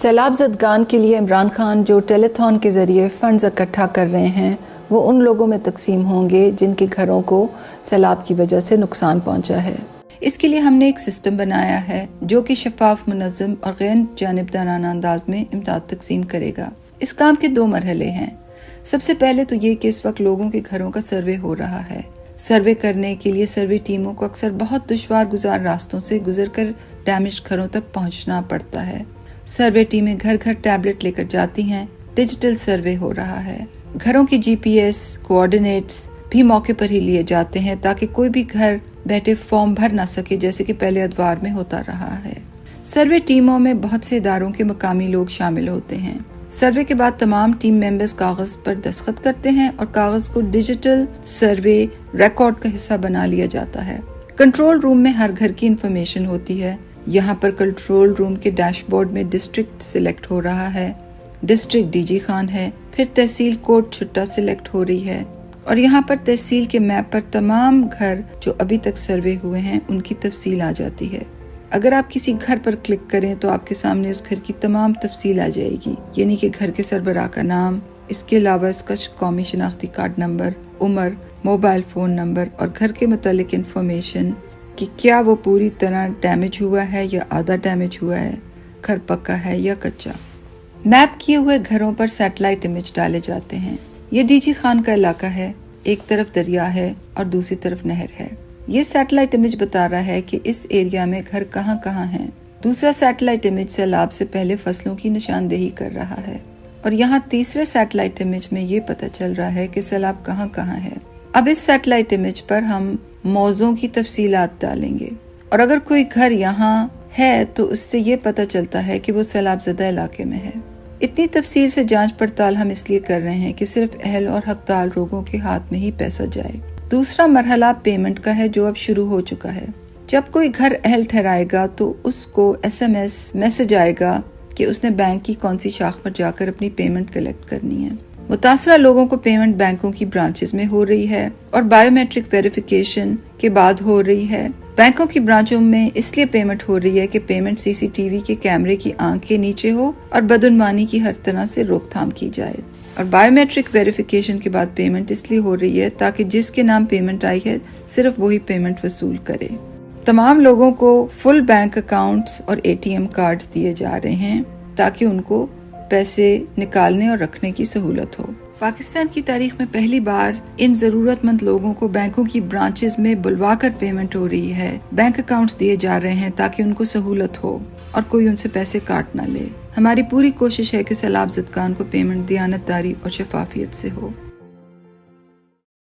سیلاب زدگان کے لیے عمران خان جو ٹیلیتھون کے ذریعے فنڈز اکٹھا کر رہے ہیں وہ ان لوگوں میں تقسیم ہوں گے جن کے گھروں کو سیلاب کی وجہ سے نقصان پہنچا ہے۔ اس کے لیے ہم نے ایک سسٹم بنایا ہے جو کہ شفاف، منظم اور غیر جانبدارانہ انداز میں امداد تقسیم کرے گا۔ اس کام کے 2 مرحلے ہیں۔ سب سے پہلے تو یہ کہ اس وقت لوگوں کے گھروں کا سروے ہو رہا ہے۔ سروے کرنے کے لیے سروے ٹیموں کو اکثر بہت دشوار گزار راستوں سے گزر کر ڈیمیج گھروں تک پہنچنا پڑتا ہے۔ سروے ٹیمیں گھر گھر ٹیبلٹ لے کر جاتی ہیں۔ ڈیجیٹل سروے ہو رہا ہے۔ گھروں کی GPS کوآرڈینیٹس بھی موقع پر ہی لیے جاتے ہیں تاکہ کوئی بھی گھر بیٹھے فارم بھر نہ سکے جیسے کہ پہلے ادوار میں ہوتا رہا ہے۔ سروے ٹیموں میں بہت سے اداروں کے مقامی لوگ شامل ہوتے ہیں۔ سروے کے بعد تمام ٹیم ممبرز کاغذ پر دستخط کرتے ہیں اور کاغذ کو ڈیجیٹل سروے ریکارڈ کا حصہ بنا لیا جاتا ہے۔ کنٹرول روم میں ہر گھر کی انفارمیشن ہوتی ہے۔ یہاں پر کنٹرول روم کے ڈیش بورڈ میں ڈسٹرکٹ سلیکٹ ہو رہا ہے، ڈسٹرکٹ DG خان ہے، پھر تحصیل کوڈ چھٹا سلیکٹ ہو رہی ہے اور یہاں پر تحصیل کے میپ پر تمام گھر جو ابھی تک سروے ہوئے ہیں ان کی تفصیل آ جاتی ہے۔ اگر آپ کسی گھر پر کلک کریں تو آپ کے سامنے اس گھر کی تمام تفصیل آ جائے گی، یعنی کہ گھر کے سربراہ کا نام، اس کے علاوہ اس کا قومی شناختی کارڈ نمبر، عمر، موبائل فون نمبر اور گھر کے متعلق انفارمیشن کہ کیا وہ پوری طرح ڈیمیج ہوا ہے یا آدھا ڈیمیج ہوا ہے، گھر پکا ہے یا کچا۔ میپ کیے ہوئے گھروں پر سیٹلائٹ امیج ڈالے جاتے ہیں۔ یہ DG خان کا علاقہ ہے، ایک طرف دریا ہے اور دوسری طرف نہر ہے۔ یہ سیٹلائٹ امیج بتا رہا ہے کہ اس ایریا میں گھر کہاں کہاں ہیں۔ دوسرا سیٹلائٹ امیج سیلاب سے پہلے فصلوں کی نشاندہی کر رہا ہے اور یہاں تیسرے سیٹلائٹ امیج میں یہ پتہ چل رہا ہے کہ سیلاب کہاں کہاں ہے۔ اب اس سیٹلائٹ امیج پر ہم موضوع کی تفصیلات ڈالیں گے اور اگر کوئی گھر یہاں ہے تو اس سے یہ پتہ چلتا ہے کہ وہ سیلاب زدہ علاقے میں ہے۔ اتنی تفصیل سے جانچ پڑتال ہم اس لیے کر رہے ہیں کہ صرف اہل اور حقدار لوگوں کے ہاتھ میں ہی پیسہ جائے۔ دوسرا مرحلہ پیمنٹ کا ہے جو اب شروع ہو چکا ہے۔ جب کوئی گھر اہل ٹھہرائے گا تو اس کو SMS میسج آئے گا کہ اس نے بینک کی کون سی شاخ پر جا کر اپنی پیمنٹ کلیکٹ کرنی ہے۔ متاثرہ لوگوں کو پیمنٹ بینکوں کی برانچز میں ہو رہی ہے اور بائیو میٹرک ویریفیکیشن کے بعد ہو رہی ہے۔ بینکوں کی برانچوں میں اس لیے پیمنٹ ہو رہی ہے کہ پیمنٹ CCTV کے کیمرے کی آنکھ کے نیچے ہو اور بدعنوانی کی ہر طرح سے روک تھام کی جائے۔ اور بائیو میٹرک ویریفیکیشن کے بعد پیمنٹ اس لیے ہو رہی ہے تاکہ جس کے نام پیمنٹ آئی ہے صرف وہی پیمنٹ وصول کرے۔ تمام لوگوں کو فل بینک اکاؤنٹس اور ATM کارڈز دیے جا رہے ہیں تاکہ ان کو پیسے نکالنے اور رکھنے کی سہولت ہو۔ پاکستان کی تاریخ میں پہلی بار ان ضرورت مند لوگوں کو بینکوں کی برانچز میں بلوا کر پیمنٹ ہو رہی ہے۔ بینک اکاؤنٹس دیے جا رہے ہیں تاکہ ان کو سہولت ہو اور کوئی ان سے پیسے کاٹ نہ لے۔ ہماری پوری کوشش ہے کہ سیلاب زدگان کو پیمنٹ دیانتداری اور شفافیت سے ہو۔